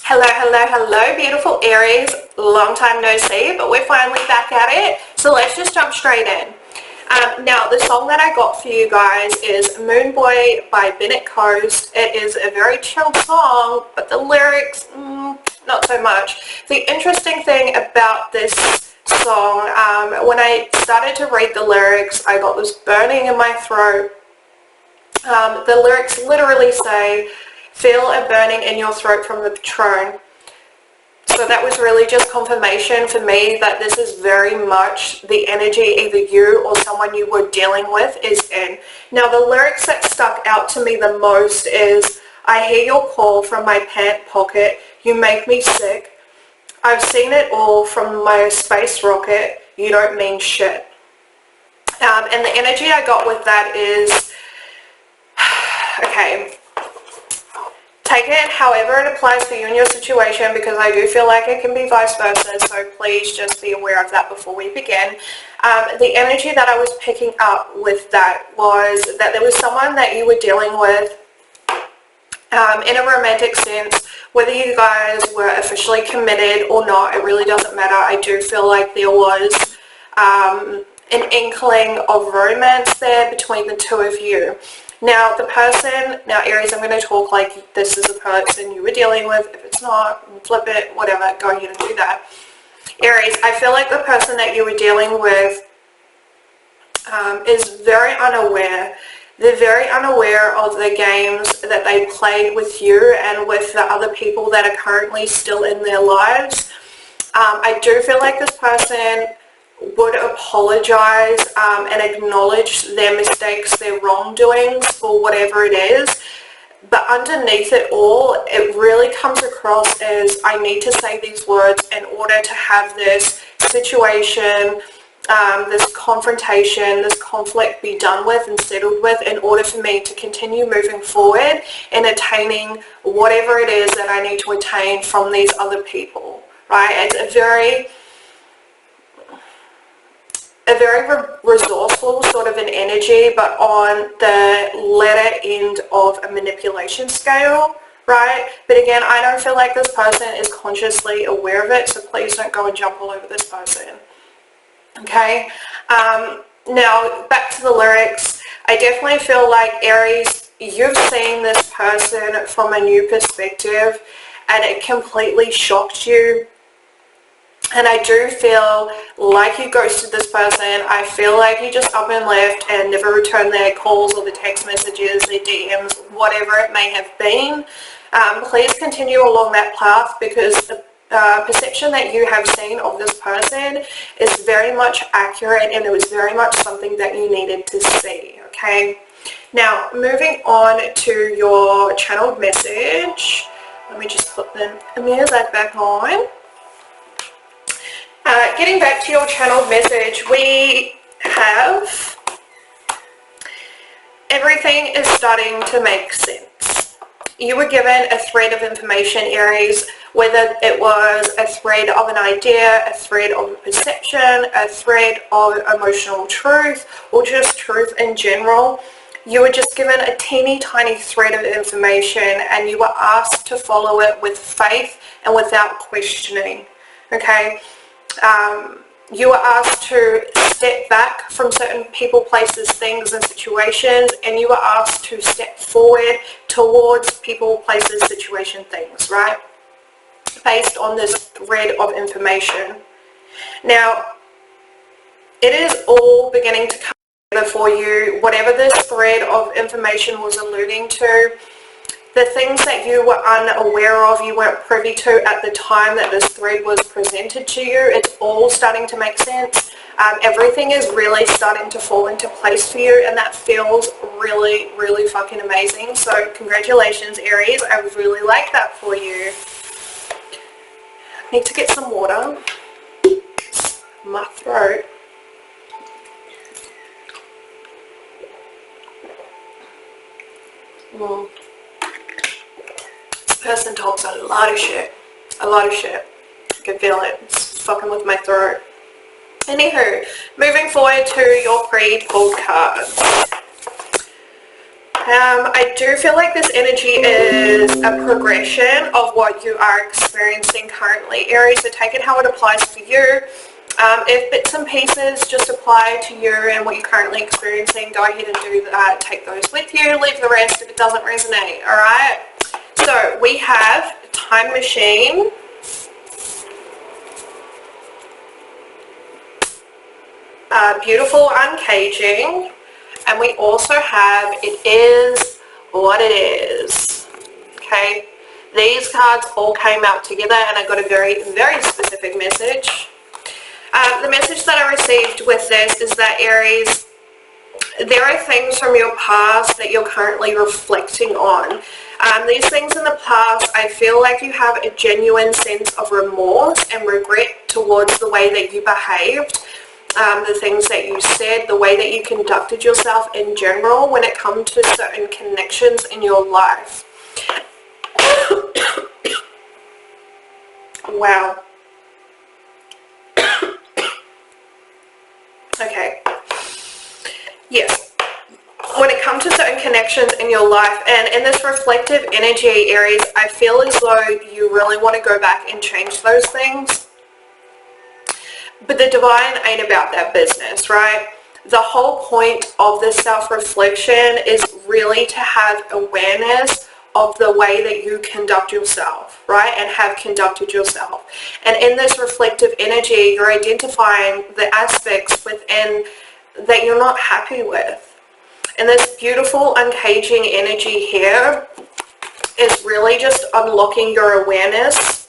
Hello, hello, hello, beautiful Aries. Long time no see, but we're finally back at it. So let's just jump straight in. Now, the song that I got for you guys is Moon Boy by Bennett Coast. It is a very chilled song, but the lyrics, not so much. The interesting thing about this song, when I started to read the lyrics, I got this burning in my throat. The lyrics literally say, "Feel a burning in your throat from the Patron." So that was really just confirmation for me that this is very much the energy either you or someone you were dealing with is in. Now, the lyrics that stuck out to me the most is, "I hear your call from my pant pocket. You make me sick. I've seen it all from my space rocket. You don't mean shit." And the energy I got with that is, okay, take it however it applies for you in your situation, because I do feel like it can be vice versa, so please just be aware of that before we begin. The energy that I was picking up with that was that there was someone that you were dealing with in a romantic sense. Whether you guys were officially committed or not, it really doesn't matter. I do feel like there was an inkling of romance there between the two of you. Now, the person, now Aries, I'm going to talk like this is the person you were dealing with. If it's not, flip it, whatever, go ahead and do that. Aries, I feel like the person that you were dealing with is very unaware. They're very unaware of the games that they played with you and with the other people that are currently still in their lives. I do feel like this person would apologize and acknowledge their mistakes, their wrongdoings for whatever it is. But underneath it all, it really comes across as, I need to say these words in order to have this situation, this confrontation, this conflict be done with and settled with, in order for me to continue moving forward and attaining whatever it is that I need to attain from these other people, right? It's a very resourceful sort of an energy, but on the latter end of a manipulation scale, right? But again, I don't feel like this person is consciously aware of it, so please don't go and jump all over this person, okay? Now, back to the lyrics. I definitely feel like, Aries, you've seen this person from a new perspective, and it completely shocked you. And I do feel like you ghosted this person. I feel like you just up and left and never returned their calls or the text messages, their DMs, whatever it may have been. Please continue along that path, because the perception that you have seen of this person is very much accurate, and it was very much something that you needed to see, okay? Now, moving on to your channeled message. Let me just put the music back on. Getting back to your channeled message, we have everything is starting to make sense. You were given a thread of information, Aries, whether it was a thread of an idea, a thread of a perception, a thread of emotional truth, or just truth in general. You were just given a teeny tiny thread of information, and you were asked to follow it with faith and without questioning, okay? You were asked to step back from certain people, places, things, and situations, and you were asked to step forward towards people, places, situation, things, right? Based on this thread of information. Now, it is all beginning to come together for you. Whatever this thread of information was alluding to, the things that you were unaware of, you weren't privy to at the time that this thread was presented to you, it's all starting to make sense. Everything is really starting to fall into place for you, and that feels really, really fucking amazing. So congratulations, Aries. I really like that for you. Need to get some water. My throat. Person talks a lot of shit. A lot of shit. I can feel it. It's fucking with my throat. Anywho, moving forward to your pre-pulled cards. I do feel like this energy is a progression of what you are experiencing currently, Aries, so take it how it applies for you. If bits and pieces just apply to you and what you're currently experiencing, go ahead and do that. Take those with you, leave the rest if it doesn't resonate, alright? So we have Time Machine, Beautiful Uncaging, and we also have It Is What It Is. Okay, these cards all came out together and I got a very, very specific message. The message that I received with this is that, Aries, there are things from your past that you're currently reflecting on. These things in the past, I feel like you have a genuine sense of remorse and regret towards the way that you behaved, the things that you said, the way that you conducted yourself in general when it comes to certain connections in your life. Wow. Okay. Yes. When it comes to certain connections in your life and in this reflective energy, Aries, I feel as though you really want to go back and change those things. But the divine ain't about that business, right? The whole point of this self-reflection is really to have awareness of the way that you conduct yourself, right? And have conducted yourself. And in this reflective energy, you're identifying the aspects within that you're not happy with. And this beautiful uncaging energy here is really just unlocking your awareness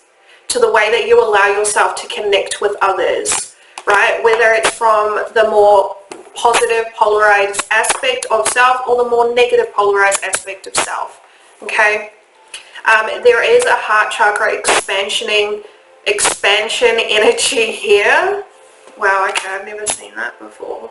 to the way that you allow yourself to connect with others, right? Whether it's from the more positive polarized aspect of self or the more negative polarized aspect of self, okay? There is a heart chakra expansion energy here. Wow, okay, I've never seen that before.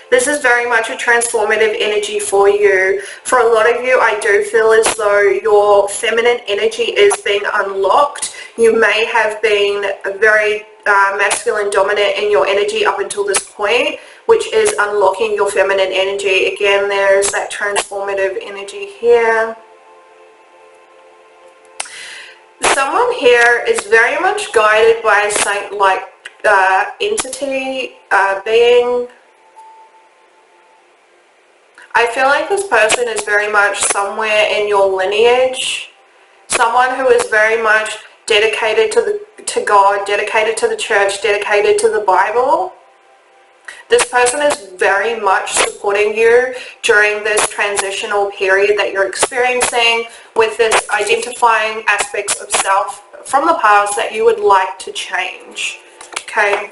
This is very much a transformative energy for you. For a lot of you, I do feel as though your feminine energy is being unlocked. You may have been very masculine dominant in your energy up until this point, which is unlocking your feminine energy. Again, there's that transformative energy here. Someone here is very much guided by a saint-like entity, being. I feel like this person is very much somewhere in your lineage, someone who is very much dedicated to God, dedicated to the church, dedicated to the Bible. This person is very much supporting you during this transitional period that you're experiencing with this identifying aspects of self from the past that you would like to change, okay?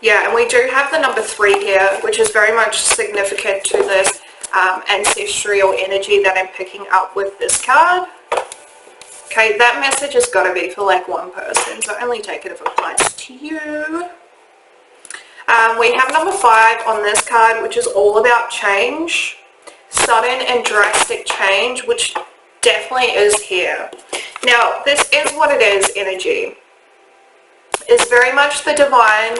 Yeah, and we do have the number 3 here, which is very much significant to this ancestral energy that I'm picking up with this card. Okay, that message has got to be for like one person, so only take it if it applies to you. We have number 5 on this card, which is all about change, sudden and drastic change, which definitely is here. Now, this is what it is energy. It's very much the divine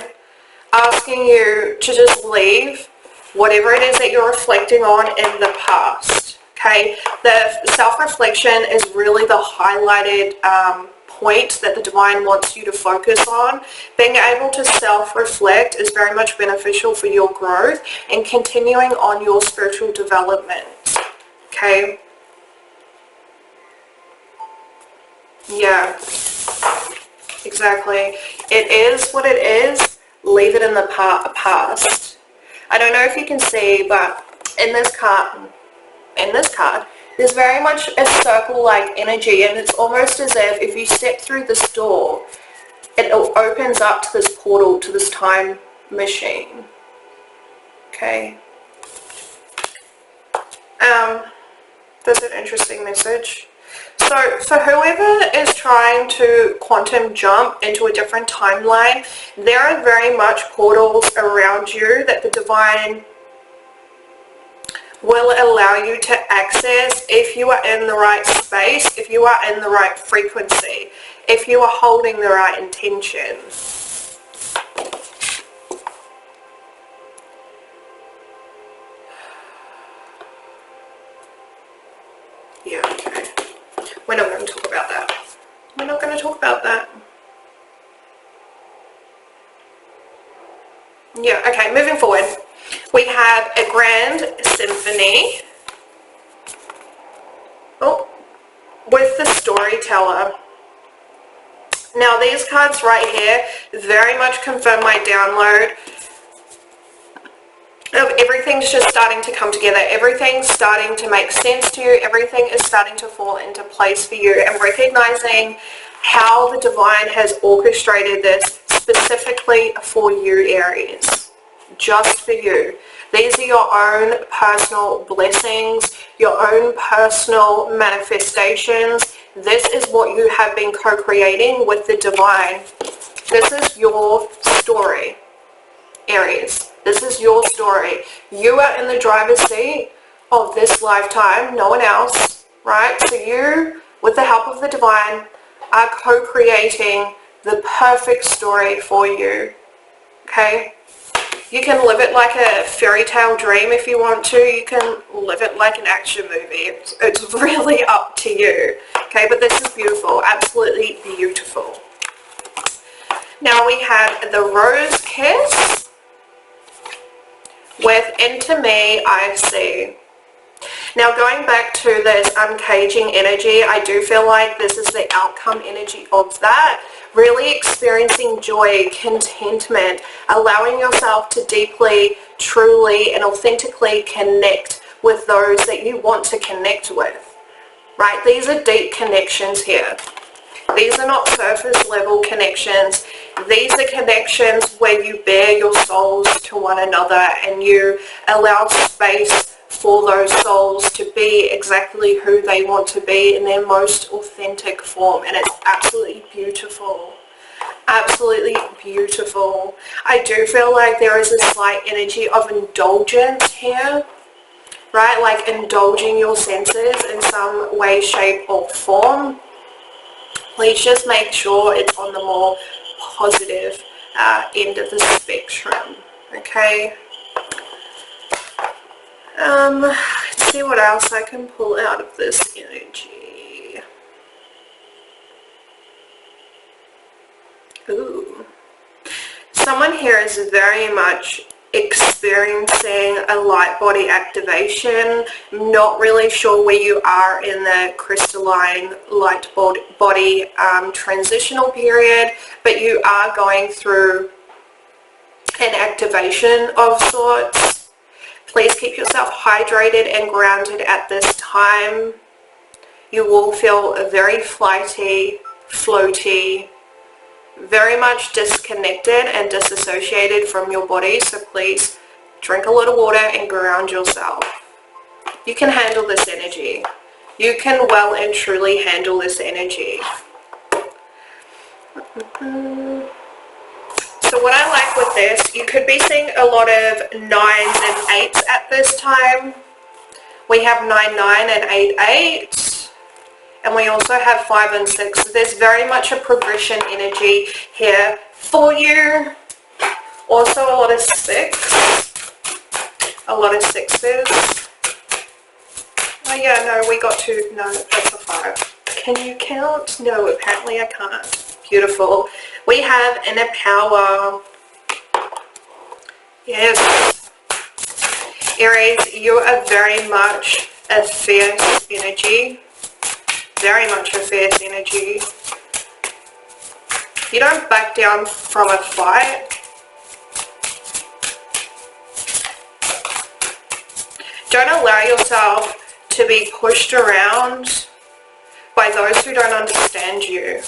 asking you to just leave whatever it is that you're reflecting on in the past, okay? The self-reflection is really the highlighted point that the divine wants you to focus on. Being able to self-reflect is very much beneficial for your growth and continuing on your spiritual development, okay? Yeah, exactly. It is what it is. Leave it in the past. I don't know if you can see, but in this card, there's very much a circle-like energy, and it's almost as if you step through this door, it opens up to this portal, to this time machine. Okay. That's an interesting message. So for whoever is trying to quantum jump into a different timeline, there are very much portals around you that the divine will allow you to access if you are in the right space, if you are in the right frequency, if you are holding the right intention. we're not going to talk about that. Yeah, okay, moving forward. We have a grand symphony. Oh, with the storyteller. Now these cards right here very much confirm my download of everything's just starting to come together. Everything's starting to make sense to you. Everything is starting to fall into place for you, and recognizing how the divine has orchestrated this specifically for you, Aries. Just for you. These are your own personal blessings, your own personal manifestations. This is what you have been co-creating with the divine. This is your story, Aries. This is your story. You are in the driver's seat of this lifetime, no one else, right? So you, with the help of the divine, are co-creating the perfect story for you, okay? You can live it like a fairy tale dream if you want to. You can live it like an action movie. It's really up to you, okay? But this is beautiful, absolutely beautiful. Now we have the rose kiss with Into Me I See. Now going back to this uncaging energy, I do feel like this is the outcome energy of that. Really experiencing joy, contentment, allowing yourself to deeply, truly, and authentically connect with those that you want to connect with, right? These are deep connections here. These are not surface level connections. These are connections where you bear your souls to one another and you allow space for those souls to be exactly who they want to be in their most authentic form, and it's absolutely beautiful. Absolutely beautiful. I do feel like there is a slight energy of indulgence here, right? Like indulging your senses in some way, shape or form. Please just make sure it's on the more positive end of the spectrum, okay? Let's see what else I can pull out of this energy. Ooh. Someone here is very much experiencing a light body activation. Not really sure where you are in the crystalline light body transitional period, but you are going through an activation of sorts. Please keep yourself hydrated and grounded at this time. You will feel very flighty, floaty, very much disconnected and disassociated from your body, so please drink a lot of water and ground yourself. You can handle this energy. You can well and truly handle this energy. So what I like with this, you could be seeing a lot of 9s and 8s at this time. We have 9, 9 and 8, 8. And we also have 5 and 6. So there's very much a progression energy here for you. Also a lot of 6. A lot of 6s. Oh yeah, no, we got 2. No, that's a 5. Can you count? No, apparently I can't. Beautiful. We have inner power. Yes. Aries, you are very much a fierce energy. Very much a fierce energy. You don't back down from a fight. Don't allow yourself to be pushed around by those who don't understand you.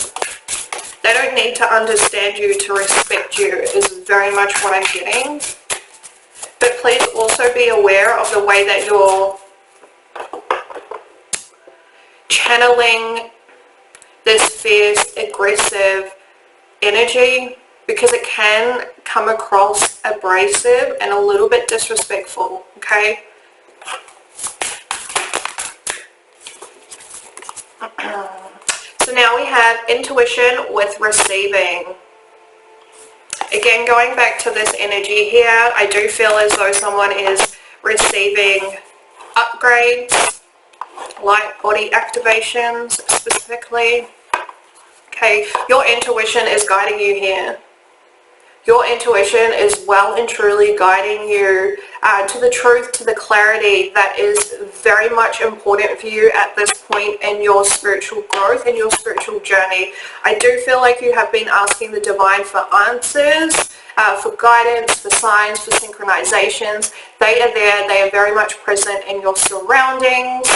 They don't need to understand you to respect you, is very much what I'm getting. But please also be aware of the way that you're channeling this fierce, aggressive energy, because it can come across abrasive and a little bit disrespectful, okay? So now we have intuition with receiving. Again, going back to this energy here, I do feel as though someone is receiving upgrades, light body activations specifically. Okay, your intuition is guiding you here. Your intuition is well and truly guiding you to the truth, to the clarity that is very much important for you at this point in your spiritual growth, in your spiritual journey. I do feel like you have been asking the divine for answers, for guidance, for signs, for synchronizations. They are there. They are very much present in your surroundings.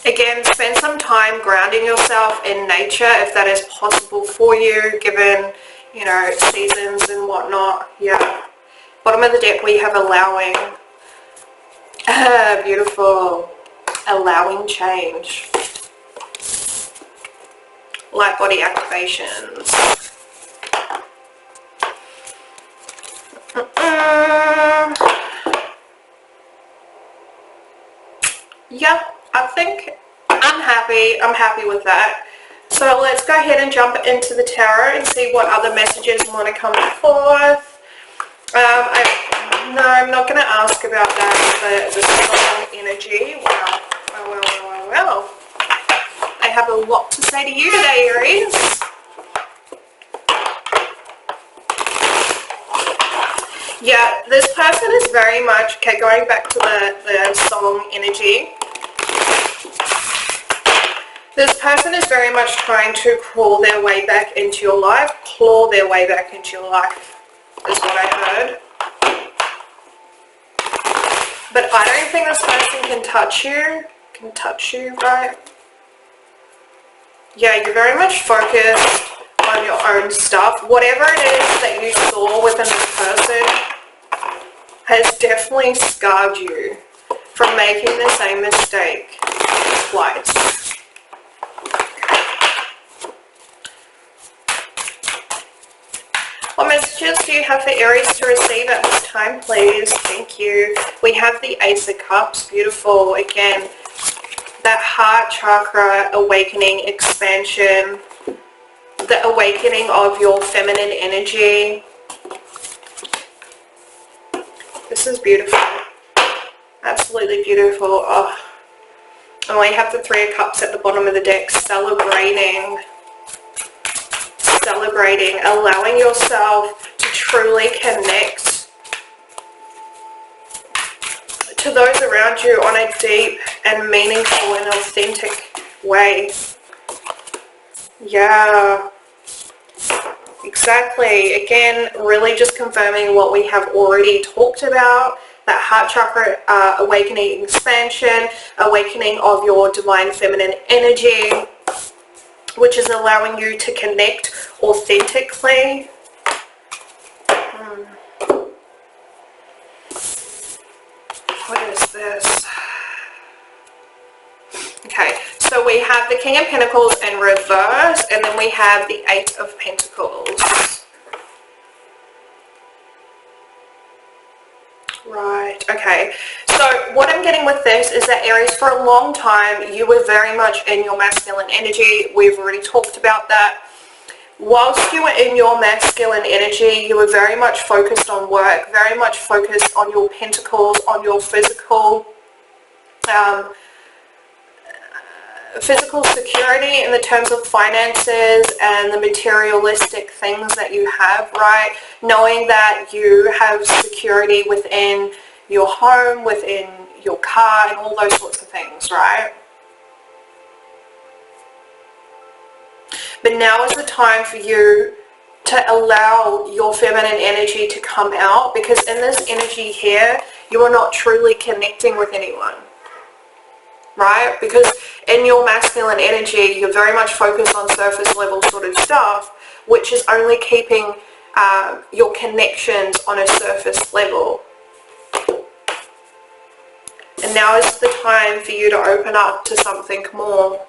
Again, spend some time grounding yourself in nature if that is possible for you, given, you know, seasons and whatnot. Yeah. Bottom of the deck, we have allowing. Beautiful. Allowing change. Light body activations. Yeah, I think I'm happy with that. So let's go ahead and jump into the tarot and see what other messages want to come forth. No, I'm not going to ask about that, the strong energy. Well. I have a lot to say to you today, Aries. Yeah, this person is very much, okay, going back to the song energy. This person is very much trying to crawl their way back into your life, claw their way back into your life, is what I heard. But I don't think this person can touch you, right? Yeah, you're very much focused on your own stuff. Whatever it is that you saw within this person has definitely scarred you from making the same mistake twice. What messages do you have for Aries to receive at this time, please? Thank you. We have the Ace of Cups. Beautiful. Again, that heart chakra awakening, expansion, the awakening of your feminine energy. This is beautiful. Absolutely beautiful. Oh. And we have the Three of Cups at the bottom of the deck, celebrating, allowing yourself to truly connect to those around you on a deep and meaningful and authentic way. Yeah, exactly. Again, really just confirming what we have already talked about, that heart chakra awakening, expansion, awakening of your divine feminine energy, which is allowing you to connect authentically. What is this? Okay, so we have the King of Pentacles in reverse, and then we have the Eight of Pentacles. Right, okay. So what I'm getting with this is that, Aries, for a long time, you were very much in your masculine energy. We've already talked about that. Whilst you were in your masculine energy, you were very much focused on work, very much focused on your pentacles, on your physical security in the terms of finances and the materialistic things that you have, right? Knowing that you have security within your home, within your car, and all those sorts of things, right? But now is the time for you to allow your feminine energy to come out, because in this energy here, you are not truly connecting with anyone, right? Because in your masculine energy, you're very much focused on surface level sort of stuff, which is only keeping your connections on a surface level. And now is the time for you to open up to something more.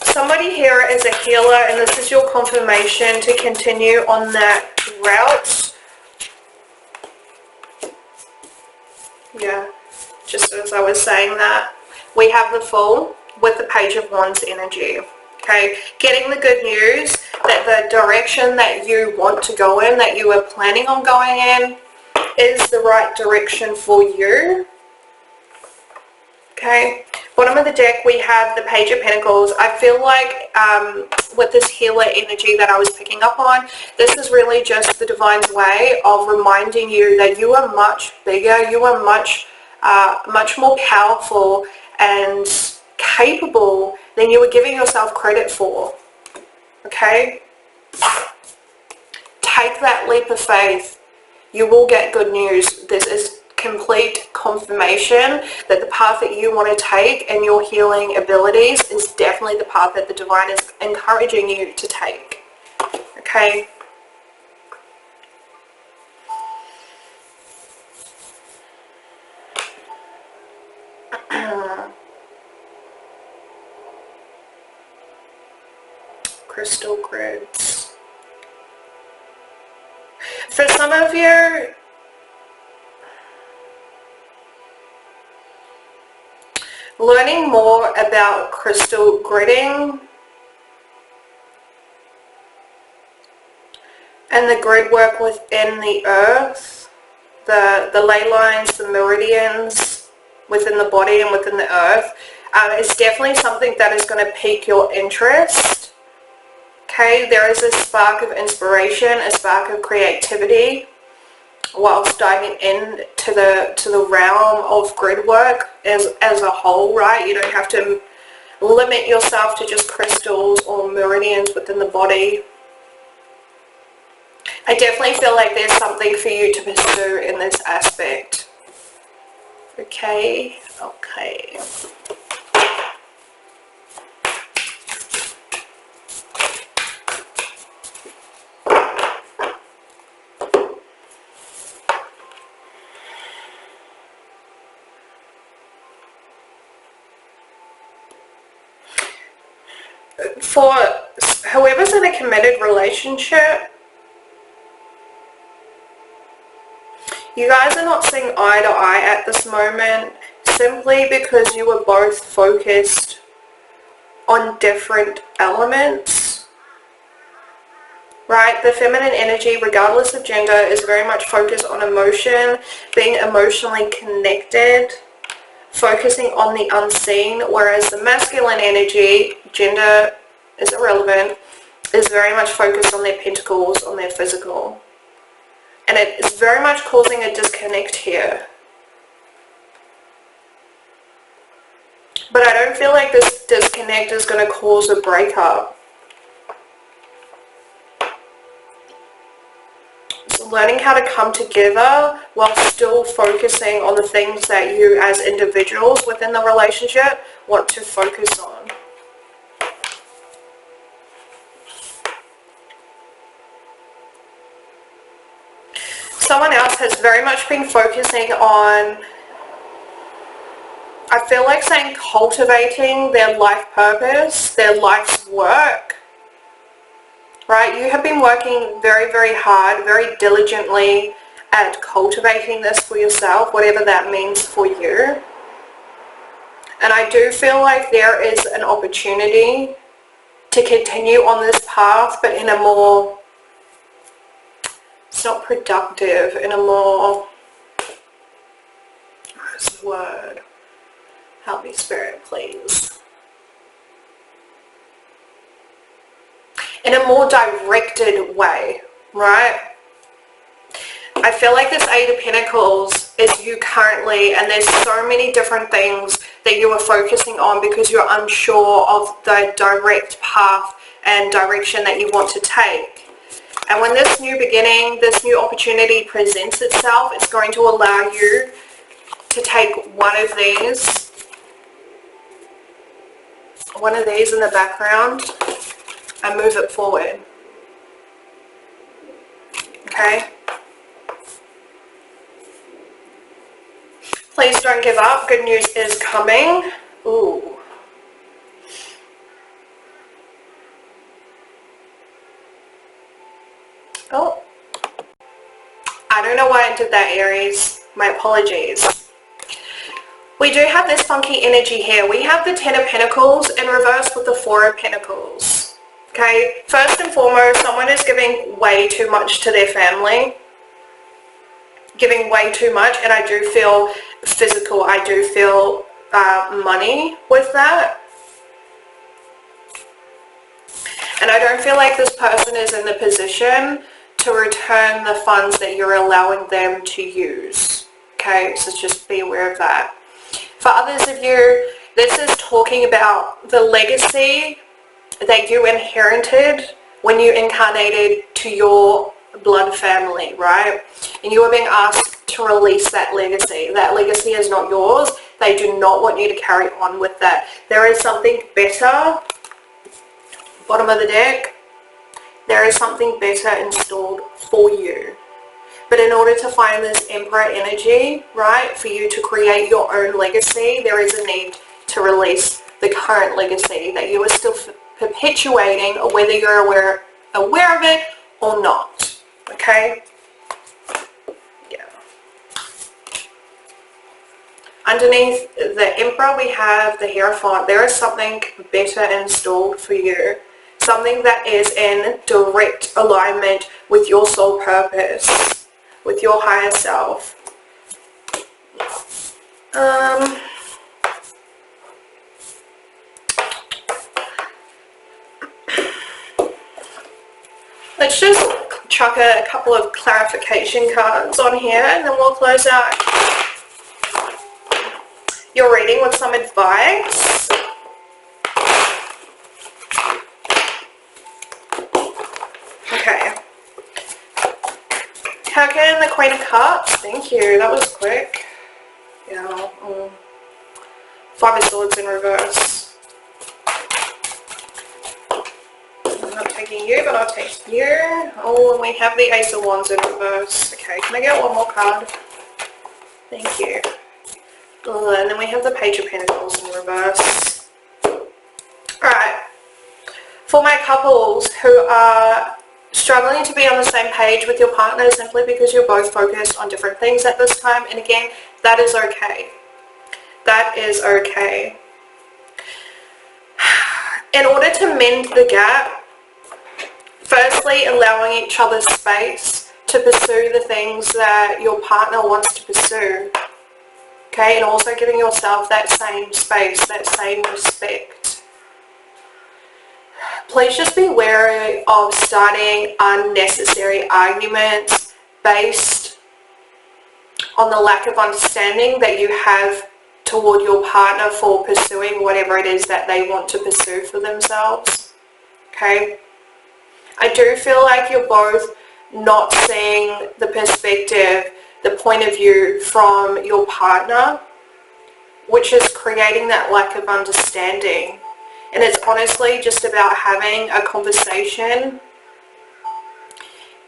Somebody here is a healer, and this is your confirmation to continue on that route. Yeah. just as I was saying that. We have the Fool with the Page of Wands energy. Okay, getting the good news that the direction that you want to go in, that you are planning on going in, is the right direction for you. Okay, bottom of the deck we have the Page of Pentacles. I feel like with this healer energy that I was picking up on, this is really just the Divine's way of reminding you that you are much bigger, you are much more powerful and capable than you were giving yourself credit for. Okay? Take that leap of faith. You will get good news. This is complete confirmation that the path that you want to take and your healing abilities is definitely the path that the Divine is encouraging you to take. Okay? Crystal grids. For some of you, learning more about crystal gridding and the grid work within the earth, the ley lines, the meridians within the body and within the earth, is definitely something that is going to pique your interest. Okay, there is a spark of inspiration, a spark of creativity whilst diving into the realm of grid work as a whole, right? You don't have to limit yourself to just crystals or meridians within the body. I definitely feel like there's something for you to pursue in this aspect. Okay, okay. For whoever's in a committed relationship, you guys are not seeing eye to eye at this moment simply because you are both focused on different elements, right? The feminine energy, regardless of gender, is very much focused on emotion, being emotionally connected, focusing on the unseen, whereas the masculine energy, gender is irrelevant, is very much focused on their pentacles, on their physical. And it is very much causing a disconnect here. But I don't feel like this disconnect is going to cause a breakup. It's learning how to come together while still focusing on the things that you as individuals within the relationship want to focus on. Someone else has very much been focusing on, I feel like saying, cultivating their life purpose, their life's work, right? You have been working very, very hard, very diligently at cultivating this for yourself, whatever that means for you. And I do feel like there is an opportunity to continue on this path, but in a more, it's not productive, in a more, what's the word? Help me, Spirit, please. In a more directed way, right? I feel like this Eight of Pentacles is you currently, and there's so many different things that you are focusing on because you're unsure of the direct path and direction that you want to take. And when this new beginning, this new opportunity presents itself, it's going to allow you to take one of these in the background and move it forward. Okay? Please don't give up. Good news is coming. Ooh. Oh. I don't know why I did that, Aries. My apologies. We do have this funky energy here. We have the Ten of Pentacles in reverse with the Four of Pentacles. Okay, first and foremost, someone is giving way too much to their family. Giving way too much, and I do feel physical. I do feel money with that. And I don't feel like this person is in the position to return the funds that you're allowing them to use. Okay, so just be aware of that. For others of you, this is talking about the legacy that you inherited when you incarnated to your blood family, right? And you are being asked to release that legacy. That legacy is not yours. They do not want you to carry on with that. There is something better. Bottom of the deck. There is something better installed for you. But in order to find this Emperor energy, right, for you to create your own legacy, there is a need to release the current legacy that you are still perpetuating, or whether you're aware of it or not. Okay? Yeah. Underneath the Emperor, we have the Hierophant. There is something better installed for you. Something that is in direct alignment with your soul purpose, with your higher self. Let's just chuck a couple of clarification cards on here, and then we'll close out your reading with some advice. Okay. Can the Queen of Cups? Thank you. That was quick. Yeah. Five of Swords in reverse. I'm not taking you, but I'll take you. Oh, and we have the Ace of Wands in reverse. Okay, can I get one more card? Thank you. Oh, and then we have the Page of Pentacles in reverse. Alright. For my couples who are struggling to be on the same page with your partner simply because you're both focused on different things at this time, and again, that is okay. That is okay. In order to mend the gap, firstly, allowing each other space to pursue the things that your partner wants to pursue. Okay, and also giving yourself that same space, that same respect. Please just be wary of starting unnecessary arguments based on the lack of understanding that you have toward your partner for pursuing whatever it is that they want to pursue for themselves. Okay? I do feel like you're both not seeing the perspective, the point of view from your partner, which is creating that lack of understanding. And it's honestly just about having a conversation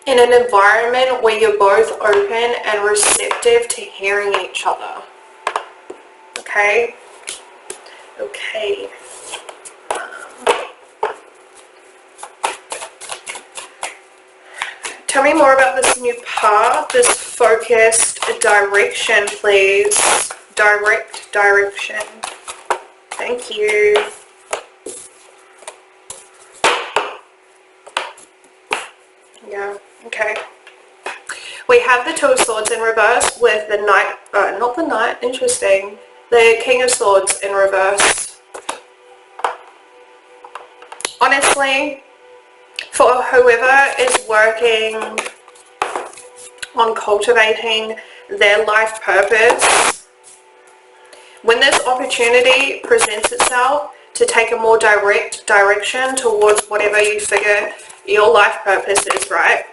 in an environment where you're both open and receptive to hearing each other. Okay? Okay. Tell me more about this new path, this focused direction, please. Direct direction. Thank you. Yeah, okay. We have the Two of Swords in reverse with the Knight, not the Knight, interesting. The King of Swords in reverse. Honestly, for whoever is working on cultivating their life purpose, when this opportunity presents itself to take a more direct direction towards whatever you figure your life purpose is, right?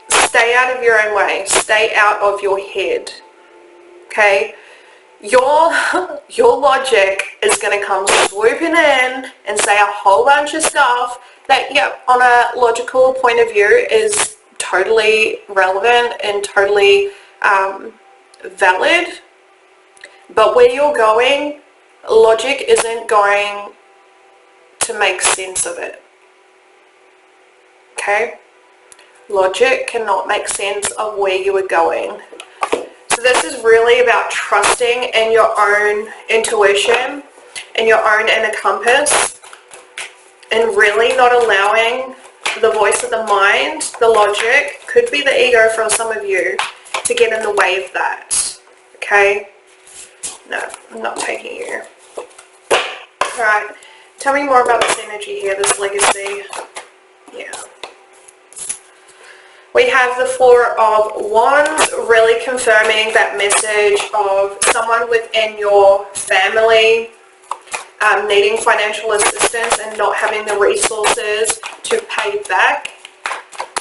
Stay out of your own way. Stay out of your head. Okay? Your logic is going to come swooping in and say a whole bunch of stuff that, yeah, on a logical point of view is totally relevant and totally valid. But where you're going, logic isn't going to make sense of it. Okay? logic cannot make sense of where you are going. So this is really about trusting in your own intuition and your own inner compass, and really not allowing the voice of the mind, the logic, could be the ego for some of you, to get in the way of that. Okay? No, I'm not taking you. Alright, tell me more about this energy here, this legacy. Yeah. We have the Four of Wands, really confirming that message of someone within your family needing financial assistance and not having the resources to pay back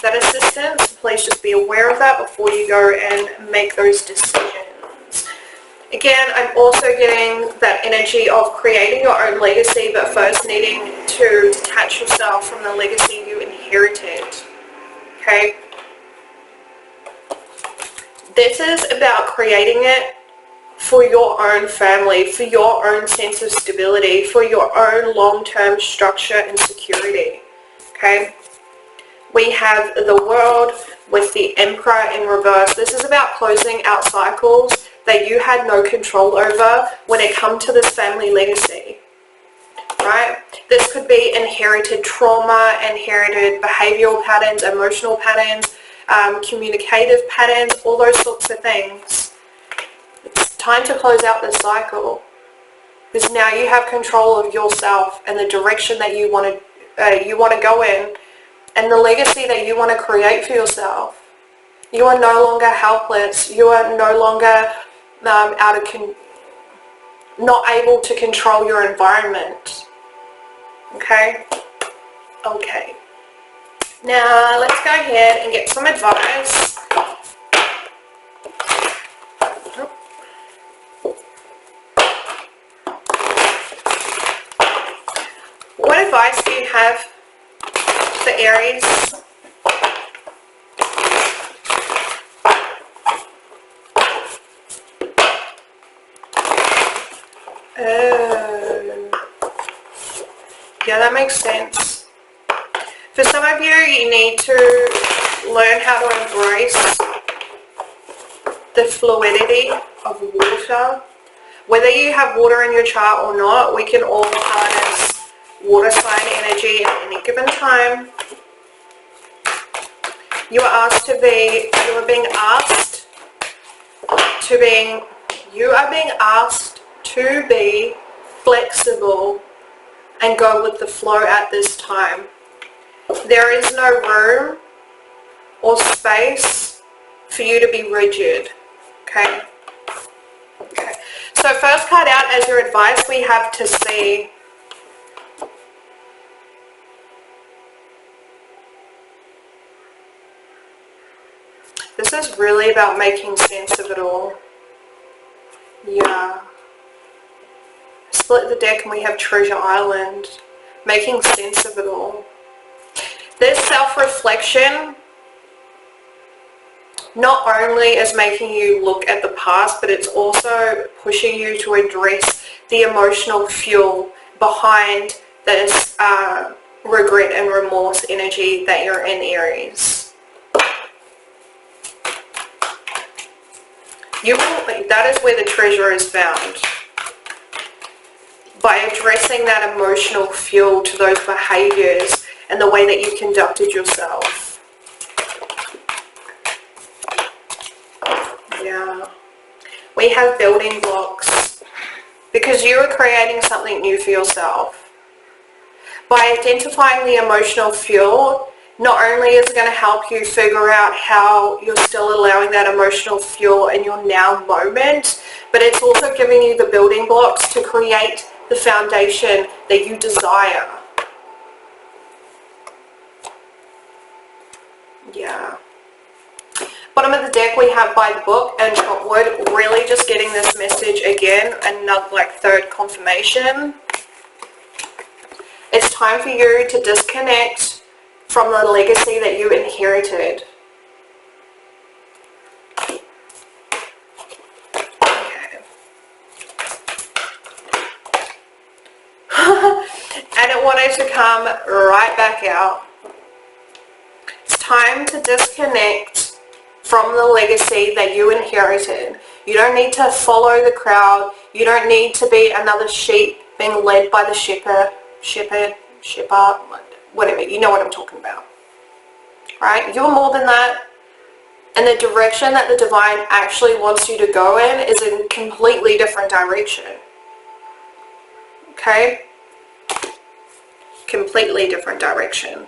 that assistance. Please just be aware of that before you go and make those decisions. Again, I'm also getting that energy of creating your own legacy, but first needing to detach yourself from the legacy you inherited. Okay? This is about creating it for your own family, for your own sense of stability, for your own long-term structure and security. Okay? We have the World with the Emperor in reverse. This is about closing out cycles that you had no control over when it comes to this family legacy. Right? This could be inherited trauma, inherited behavioral patterns, emotional patterns, communicative patterns, all those sorts of things. It's time to close out this cycle, because now you have control of yourself and the direction that you want to go in, and the legacy that you want to create for yourself. You are no longer helpless. You are no longer not able to control your environment. Okay? Okay. Now let's go ahead and get some advice. What advice do you have for Aries? Yeah, that makes sense. For some of you, you need to learn how to embrace the fluidity of water. Whether you have water in your chart or not, we can all harness water sign energy at any given time. You are being asked to be flexible and go with the flow at this time. There is no room or space for you to be rigid. Okay? Okay. So first card out as your advice, we have to see. This is really about making sense of it all. Yeah. Split the deck and we have Treasure Island. Making sense of it all. This self-reflection not only is making you look at the past, but it's also pushing you to address the emotional fuel behind this regret and remorse energy that you're in, Aries. That is where the treasure is found. By addressing that emotional fuel to those behaviors and the way that you conducted yourself. Yeah. We have building blocks because you are creating something new for yourself. By identifying the emotional fuel, not only is it going to help you figure out how you're still allowing that emotional fuel in your now moment, but it's also giving you the building blocks to create the foundation that you desire. Yeah. Bottom of the deck we have By the Book and Chopwood, really just getting this message again, another third confirmation. It's time for you to disconnect from the legacy that you inherited. And it wanted to come right back out. It's time to disconnect from the legacy that you inherited. You don't need to follow the crowd. You don't need to be another sheep being led by the shepherd, whatever. You know what I'm talking about. Right? You're more than that. And the direction that the divine actually wants you to go in is a completely different direction. Okay? Completely different direction.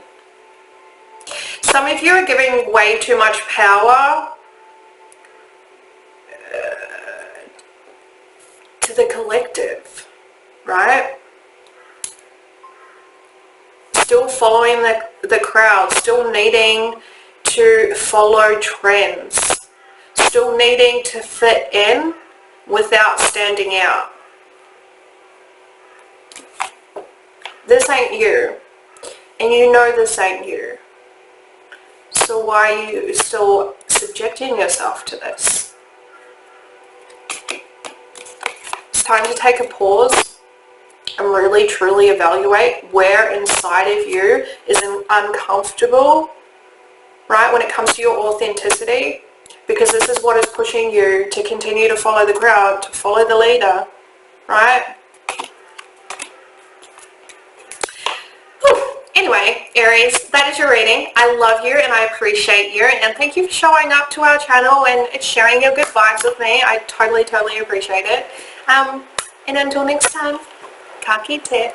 Some of you are giving way too much power to the collective, right? Still following the crowd, still needing to follow trends, still needing to fit in without standing out. This ain't you, and you know this ain't you. So why are you still subjecting yourself to this? It's time to take a pause and really truly evaluate where inside of you is uncomfortable, right, when it comes to your authenticity, because this is what is pushing you to continue to follow the crowd, to follow the leader, right? Anyway, Aries, that is your reading. I love you and I appreciate you, and thank you for showing up to our channel and sharing your good vibes with me. I totally appreciate it. And until next time, ka kite.